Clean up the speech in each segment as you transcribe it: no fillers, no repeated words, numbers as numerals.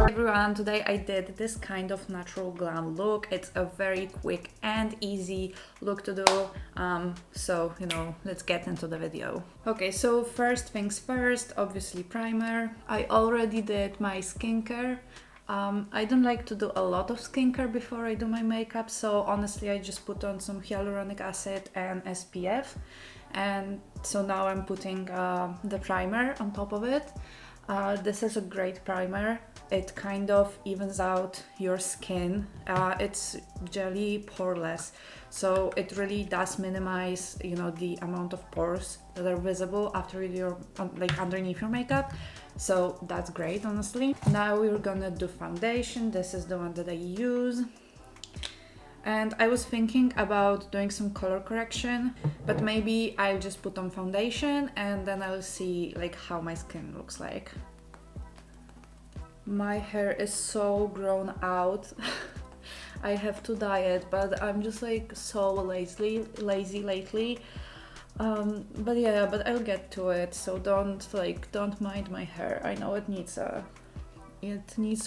Everyone, today I did this kind of natural glam look. It's a very quick and easy look to do, so let's get into the video. Okay, so first things first, obviously primer. I already did my skincare. I don't like to do a lot of skincare before I do my makeup, so honestly I just put on some hyaluronic acid and SPF, and so now I'm putting the primer on top of it. This is a great primer. It kind of evens out your skin. It's jelly poreless, so it really does minimize, the amount of pores that are visible after you're like underneath your makeup. So that's great, honestly. Now we're gonna do foundation. This is the one that I use. And I was thinking about doing some color correction, but maybe I'll just put on foundation and then I'll see like how my skin looks like. My hair is so grown out. I have to dye it, but I'm just like so lazy lately. But I'll get to it. So don't mind my hair. I know it needs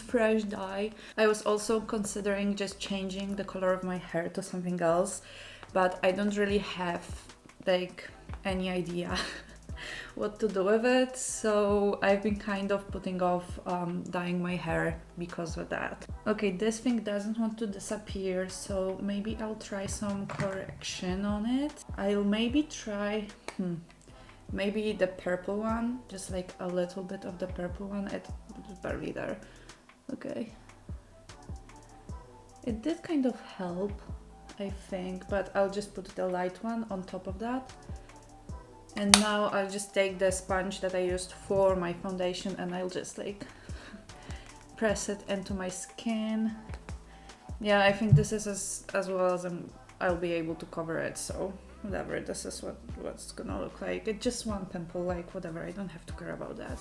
fresh dye. I was also considering just changing the color of my hair to something else, but I don't really have like any idea what to do with it, so I've been kind of putting off dyeing my hair because of that. Okay, this thing doesn't want to disappear, so maybe I'll try some correction on it. I'll maybe try maybe the purple one, just like a little bit of the purple one. It's barely there. Okay, it did kind of help, I think, but I'll just put the light one on top of that. And now I'll just take the sponge that I used for my foundation and I'll just like press it into my skin. Yeah, I think this is as well as I'll be able to cover it, so whatever, this is what's gonna look like. It's just one pimple, like whatever, I don't have to care about that.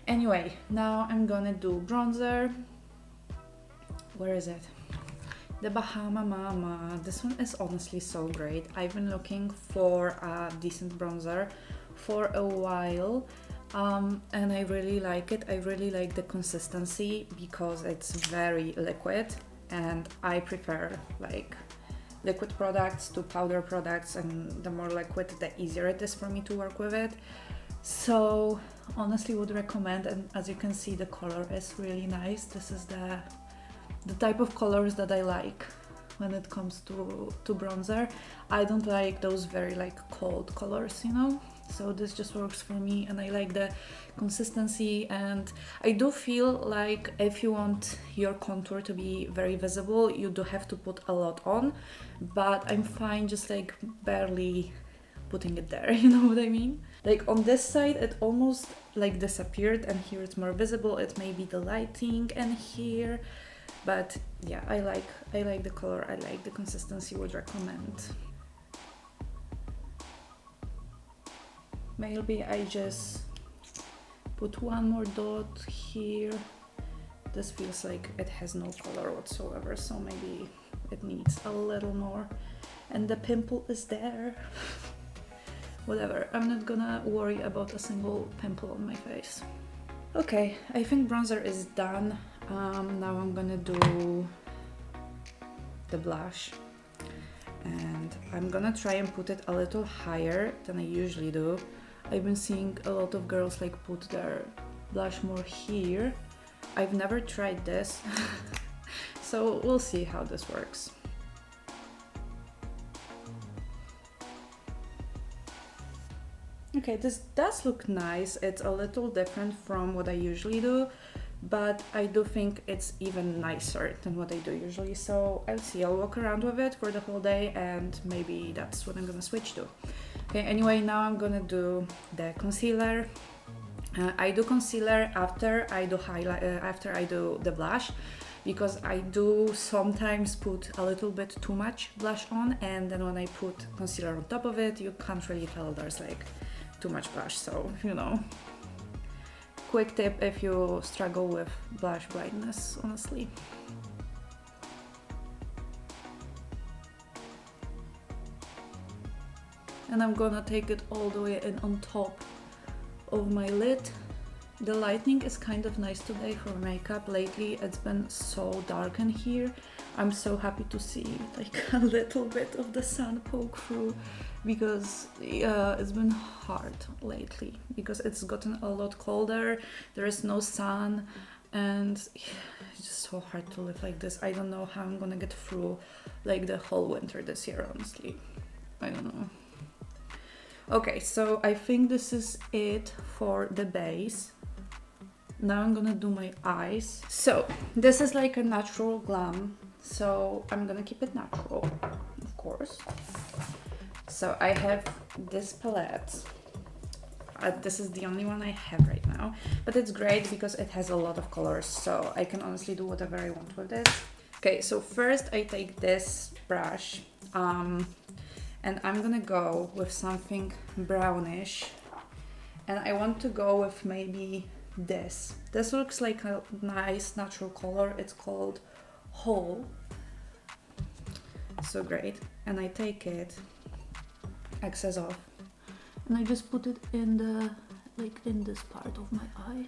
Anyway, now I'm gonna do bronzer. Where is it? The Bahama Mama. This one is honestly so great. I've been looking for a decent bronzer for a while, and I really like it. I really like the consistency because it's very liquid, and I prefer like liquid products to powder products, and the more liquid, the easier it is for me to work with it. So honestly would recommend, and as you can see, the color is really nice. This is the type of colors that I like when it comes to bronzer. I don't like those very like cold colors, so this just works for me, and I like the consistency. And I do feel like if you want your contour to be very visible, you do have to put a lot on, but I'm fine just like barely putting it there, you know what I mean? Like on this side it almost like disappeared, and here it's more visible. It may be the lighting, and here, but yeah, I like the color, I like the consistency, would recommend. Maybe I just put one more dot here. This feels like it has no color whatsoever, so maybe it needs a little more. And the pimple is there. Whatever, I'm not gonna worry about a single pimple on my face. Okay, I think bronzer is done. Now I'm gonna do the blush, and I'm gonna try and put it a little higher than I usually do. I've been seeing a lot of girls like put their blush more here. I've never tried this, so we'll see how this works. Okay, this does look nice. It's a little different from what I usually do, but I do think it's even nicer than what I do usually, so I'll see. I'll walk around with it for the whole day, and maybe that's what I'm gonna switch to. Okay, anyway, now I'm gonna do the concealer. I do concealer after I do after I do the blush, because I do sometimes put a little bit too much blush on, and then when I put concealer on top of it, you can't really tell there's like too much blush, so quick tip if you struggle with blush blindness, honestly. And I'm gonna take it all the way in on top of my lid, The lighting is kind of nice today for makeup. Lately it's been so dark in here. I'm so happy to see like a little bit of the sun poke through, because it's been hard lately because it's gotten a lot colder, there is no sun, and it's just so hard to live like this. I don't know how I'm gonna get through like the whole winter this year, honestly. I don't know. Okay, so I think this is it for the base. Now I'm gonna do my eyes. So this is like a natural glam, so I'm gonna keep it natural, of course. So I have this palette. This is the only one I have right now, but it's great because it has a lot of colors, so I can honestly do whatever I want with this. Okay, so first I take this brush, and I'm gonna go with something brownish, and I want to go with maybe this. This looks like a nice natural color. It's called Whole. So great. And I take it, excess off, and I just put it in the, like in this part of my eye.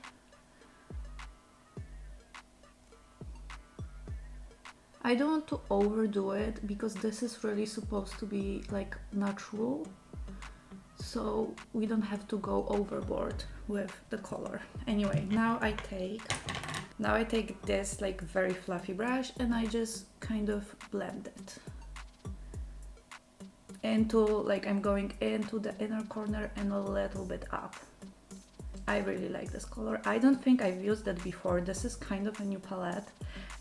I don't want to overdo it because this is really supposed to be like natural, so we don't have to go overboard with the color. Anyway, now I take this like very fluffy brush, and I just kind of blend it into, like I'm going into the inner corner and a little bit up. I really like this color. I don't think I've used it before. This is kind of a new palette,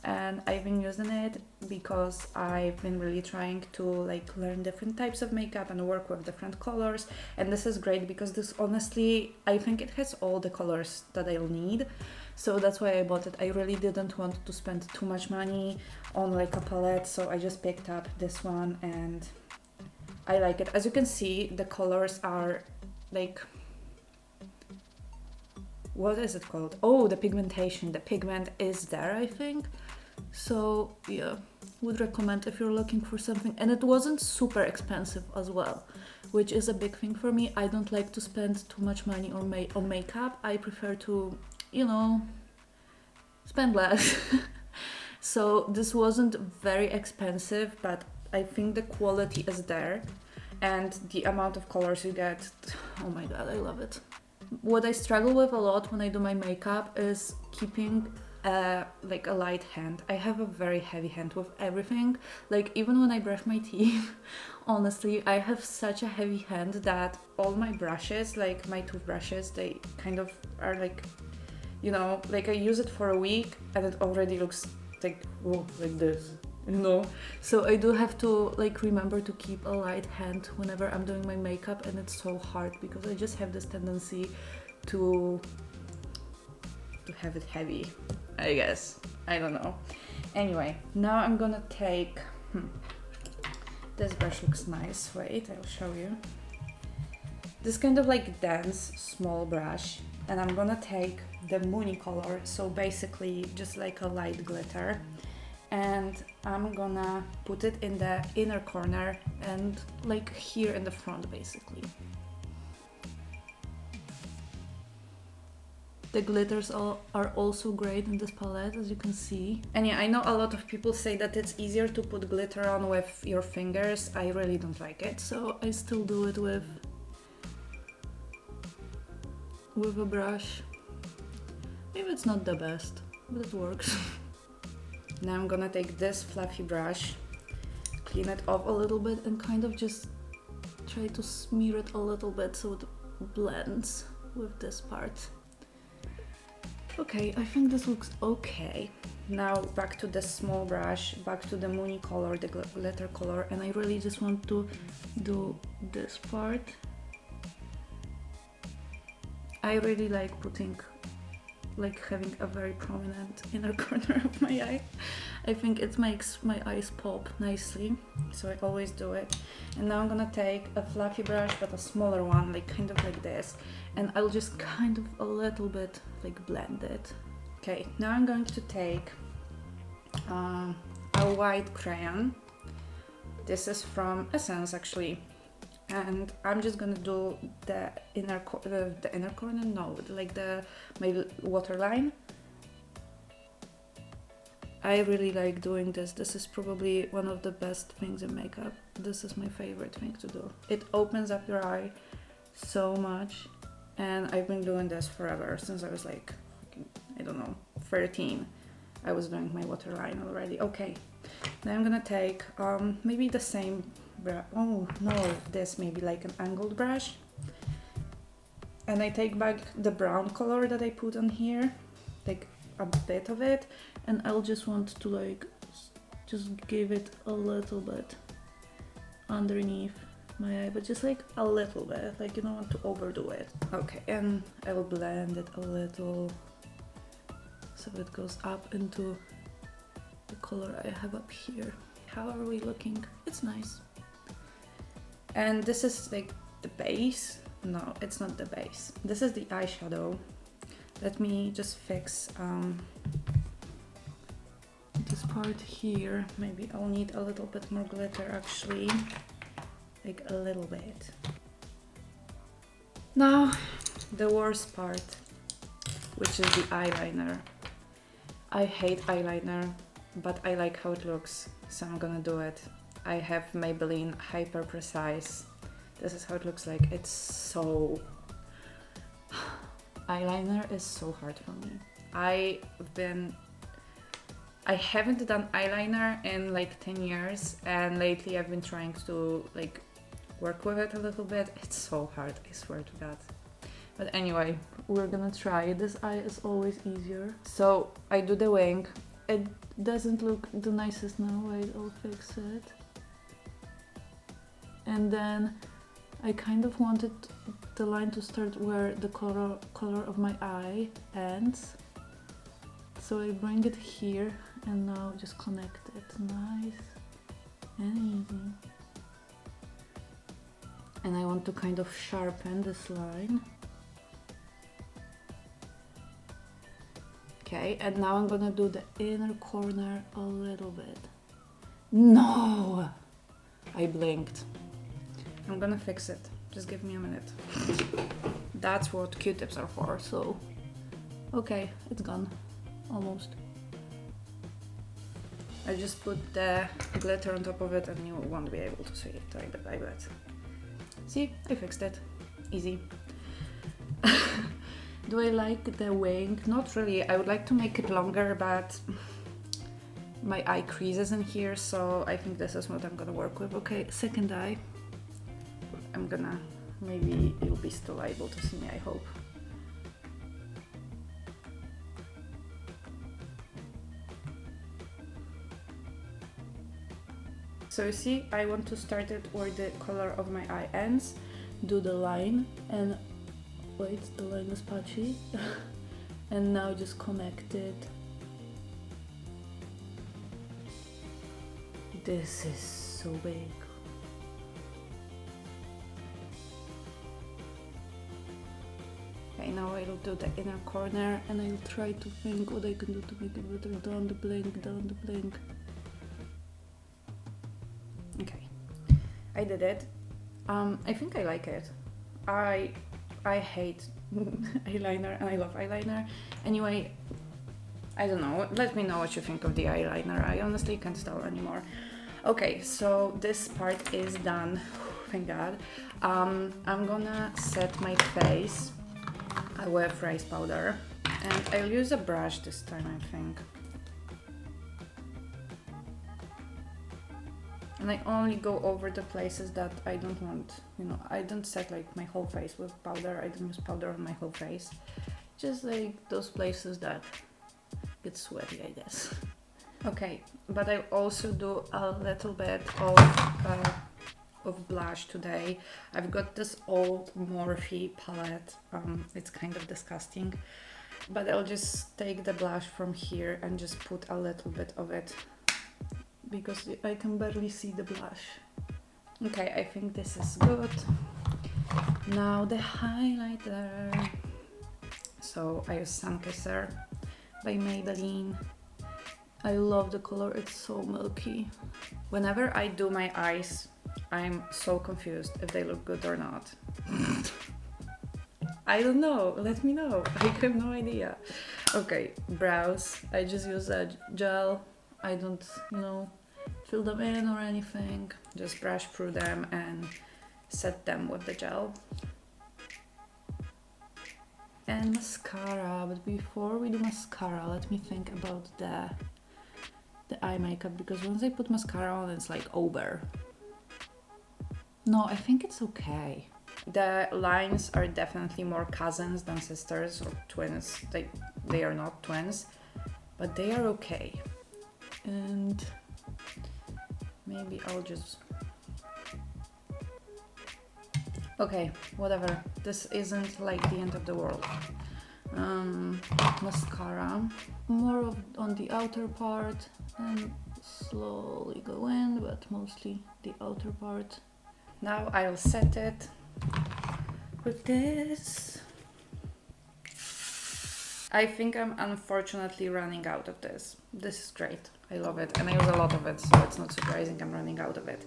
and I've been using it because I've been really trying to like learn different types of makeup and work with different colors, and this is great because this, honestly, I think it has all the colors that I'll need, so that's why I bought it. I really didn't want to spend too much money on like a palette, so I just picked up this one and I like it. As you can see, the colors are like, what is it called? Oh, the pigmentation. The pigment is there, I think. So yeah, would recommend if you're looking for something. And it wasn't super expensive as well, which is a big thing for me. I don't like to spend too much money on makeup. I prefer to, you know, spend less. So this wasn't very expensive, but I think the quality is there. And the amount of colors you get, oh my god, I love it. What I struggle with a lot when I do my makeup is keeping like a light hand. I have a very heavy hand with everything. Like even when I brush my teeth, honestly, I have such a heavy hand that all my brushes, like my toothbrushes, they kind of are like, you know, like I use it for a week and it already looks like, oh, like this. You know, so I do have to like remember to keep a light hand whenever I'm doing my makeup, and it's so hard because I just have this tendency to have it heavy, I guess. I don't know. Anyway, now I'm gonna take this brush looks nice. Wait, I'll show you. This kind of like dense small brush, and I'm gonna take the Moony color, so basically just like a light glitter, and I'm gonna put it in the inner corner and like here in the front basically. The glitters are also great in this palette, as you can see. And yeah, I know a lot of people say that it's easier to put glitter on with your fingers. I really don't like it, so I still do it with a brush. Maybe it's not the best, but it works. Now I'm gonna take this fluffy brush, clean it off a little bit, and kind of just try to smear it a little bit so it blends with this part. Okay, I think this looks okay. Now back to the small brush, back to the Moony color, the glitter color, and I really just want to do this part. I really like having a very prominent inner corner of my eye. I think it makes my eyes pop nicely, so I always do it. And now I'm gonna take a fluffy brush, but a smaller one, like kind of like this, and I'll just kind of a little bit like blend it. Okay, now I'm going to take a white crayon. This is from Essence actually, and I'm just gonna do the inner corner, no, like my waterline. I really like doing this. This is probably one of the best things in makeup. This is my favorite thing to do. It opens up your eye so much, and I've been doing this forever, since I was like, I don't know, 13. I was doing my waterline already. Okay, now I'm gonna take maybe the same brush. Oh no, this maybe like an angled brush. And I take back the brown color that I put on here, like a bit of it, and I'll just want to like just give it a little bit underneath my eye, but just like a little bit, like you don't want to overdo it. Okay, and I will blend it a little so it goes up into the color I have up here. How are we looking? It's nice. And this is like the base. No, it's not the base. This is the eyeshadow. Let me just fix this part here. Maybe I'll need a little bit more glitter actually, like a little bit. Now, the worst part, which is the eyeliner. I hate eyeliner, but I like how it looks, so I'm gonna do it. I have Maybelline Hyper Precise. This is how it looks like. It's so... eyeliner is so hard for me. I haven't done eyeliner in like 10 years, and lately I've been trying to like work with it a little bit. It's so hard, I swear to God. But anyway, we're gonna try. This eye is always easier. So I do the wing. It doesn't look the nicest now. Wait, I'll fix it. And then I kind of wanted the line to start where the color of my eye ends. So I bring it here and now just connect it. Nice and easy. And I want to kind of sharpen this line. Okay, and now I'm gonna do the inner corner a little bit. No! I blinked. I'm gonna fix it. Just give me a minute. That's what Q-tips are for, so... Okay, it's gone. Almost. I just put the glitter on top of it and you won't be able to see it, I bet. See? I fixed it. Easy. Do I like the wing? Not really. I would like to make it longer, but my eye creases in here, so I think this is what I'm gonna work with. Okay, second eye. I'm gonna... maybe you'll be still able to see me, I hope. So you see, I want to start it where the color of my eye ends, do the line, and wait, the line is patchy. And now just connect it. This is so big. Okay, now I'll do the inner corner and I'll try to think what I can do to make it better. Down the blink, down the blink. Okay, I did it. I think I like it. I hate eyeliner and I love eyeliner. Anyway, I don't know. Let me know what you think of the eyeliner. I honestly can't tell anymore. Okay, so this part is done. Thank God. I'm gonna set my face with rice powder, and I'll use a brush this time, I think. And I only go over the places that I don't want, you know, I don't set like my whole face with powder. I don't use powder on my whole face. Just like those places that get sweaty, I guess. Okay, but I also do a little bit of blush today. I've got this old Morphe palette. It's kind of disgusting, but I'll just take the blush from here and just put a little bit of it because I can barely see the blush. Okay, I think this is good. Now the highlighter. So I use Sun Kisser by Maybelline. I love the color, it's so milky. Whenever I do my eyes, I'm so confused if they look good or not. I don't know, let me know. I have no idea. Okay, brows. I just use a gel. I don't, fill them in or anything. Just brush through them and set them with the gel. And mascara, but before we do mascara, let me think about the eye makeup, because once I put mascara on, it's like over. No, I think it's okay. The lines are definitely more cousins than sisters or twins. They are not twins, but they are okay. And maybe I'll just... Okay, whatever. This isn't like the end of the world. Mascara. More on the outer part and slowly go in, but mostly the outer part. Now I'll set it with this. I think I'm unfortunately running out of this. This is great. I love it and I use a lot of it, so it's not surprising I'm running out of it.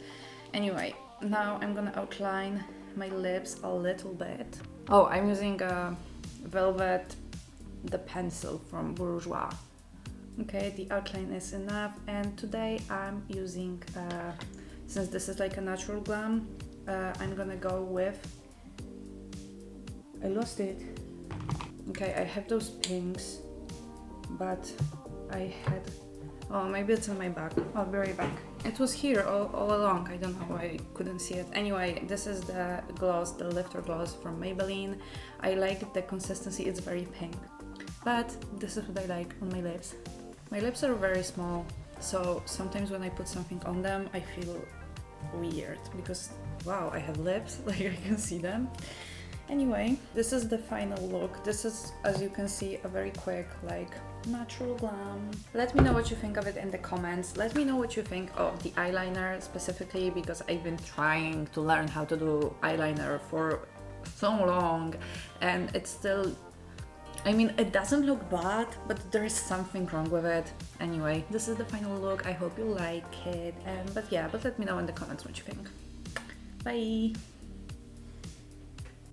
Anyway, now I'm gonna outline my lips a little bit. Oh, I'm using a Velvet, the pencil from Bourjois. Okay, the outline is enough, and today I'm using, since this is like a natural glam, I'm gonna go with, I lost it. Okay, I have those pinks, but I had, oh, maybe it's on my back. I'll be right back. It was here all along. I don't know why I couldn't see it. Anyway, this is the gloss, the lifter gloss from Maybelline. I like the consistency, it's very pink. But this is what I like on my lips. My lips are very small, so sometimes when I put something on them, I feel weird because, wow, I have lips, like I can see them. Anyway, this is the final look. This is, as you can see, a very quick, like, natural glam. Let me know what you think of it in the comments. Let me know what you think of the eyeliner specifically, because I've been trying to learn how to do eyeliner for so long, and it's still, I mean, it doesn't look bad, but there is something wrong with it. Anyway, this is the final look. I hope you like it. But let me know in the comments what you think. Bye!